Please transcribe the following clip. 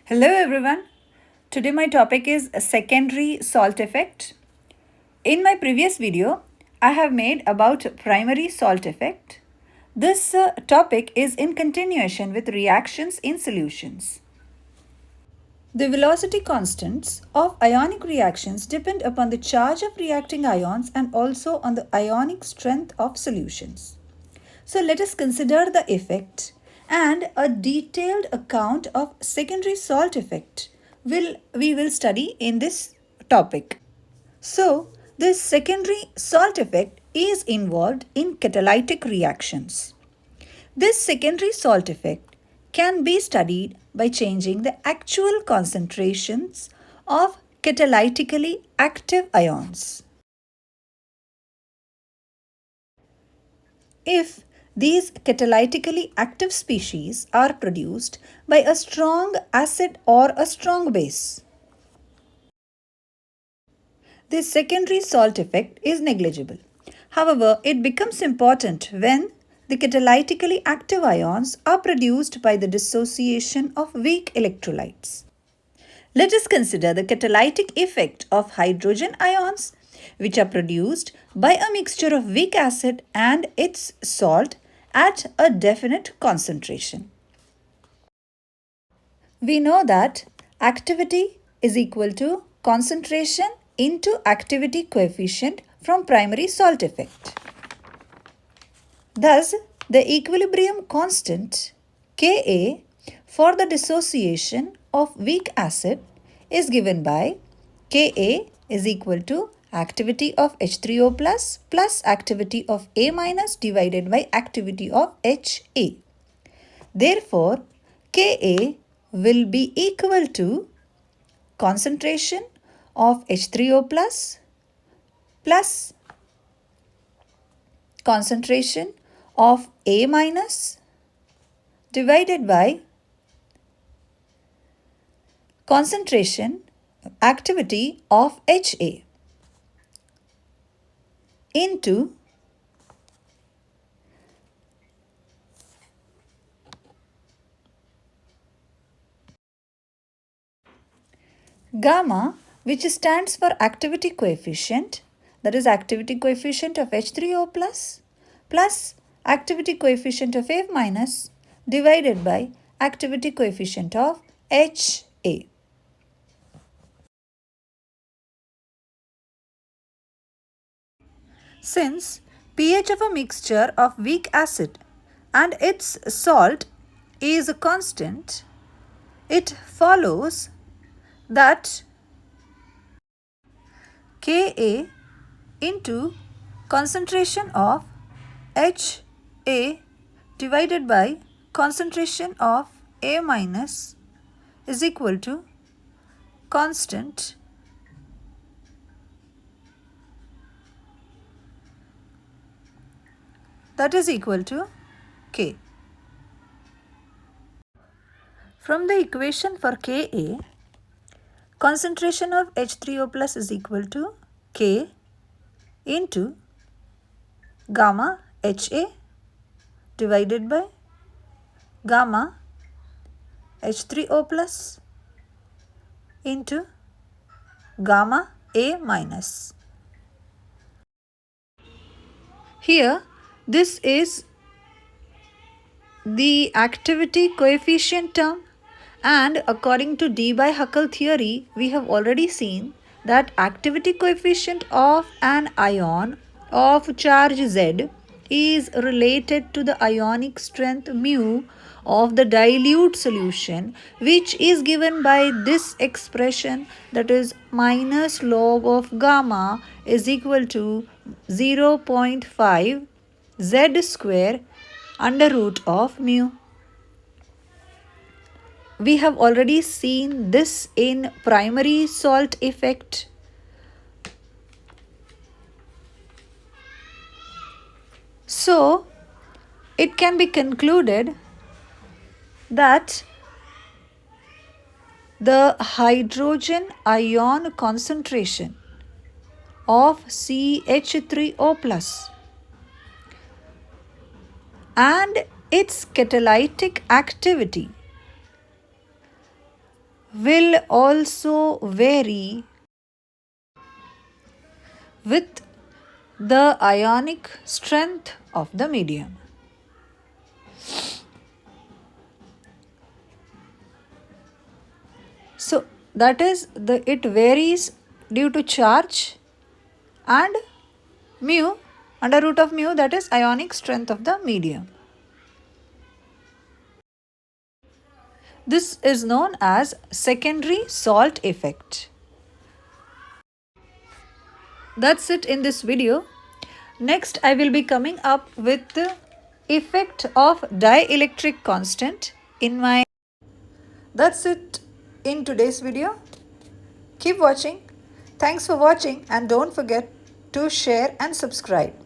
Hello everyone. Today my topic is a secondary salt effect. In my previous video, I have made about primary salt effect. This topic is in continuation with reactions in solutions. The velocity constants of ionic reactions depend upon the charge of reacting ions and also on the ionic strength of solutions. So let us consider the effect and a detailed account of secondary salt effect we will study in this topic. So this secondary salt effect is involved in catalytic reactions. This secondary salt effect can be studied by changing the actual concentrations of catalytically active ions. If these catalytically active species are produced by a strong acid or a strong base, this secondary salt effect is negligible. However, it becomes important when the catalytically active ions are produced by the dissociation of weak electrolytes. Let us consider the catalytic effect of hydrogen ions, which are produced by a mixture of weak acid and its salt at a definite concentration. We know that activity is equal to concentration into activity coefficient from primary salt effect. Thus, the equilibrium constant Ka for the dissociation of weak acid is given by Ka is equal to activity of H3O plus activity of A minus divided by activity of Ha. Therefore, Ka will be equal to concentration of H3O plus concentration of A minus divided by concentration activity of Ha into gamma, which stands for activity coefficient, that is activity coefficient of H3O plus activity coefficient of A minus divided by activity coefficient of Ha. Since pH of a mixture of weak acid and its salt is a constant, it follows that Ka into concentration of Ha divided by concentration of A minus is equal to constant that is equal to K. From the equation for Ka, concentration of H3O plus is equal to K into gamma Ha divided by gamma H3O plus into gamma A minus. Here, this is the activity coefficient term, and according to D by Huckel theory, we have already seen that activity coefficient of an ion of charge Z is related to the ionic strength mu of the dilute solution, which is given by this expression, that is minus log of gamma is equal to 0.5 Z square under root of mu. We have already seen this in primary salt effect. So, it can be concluded that the hydrogen ion concentration of CH3O plus and its catalytic activity will also vary with the ionic strength of the medium. So that is it varies due to charge and mu, under root of mu, that is ionic strength of the medium. This is known as secondary salt effect. That's it in this video. Next, I will be coming up with the effect of dielectric constant in my. That's it in today's video. Keep watching. Thanks for watching and don't forget to share and subscribe.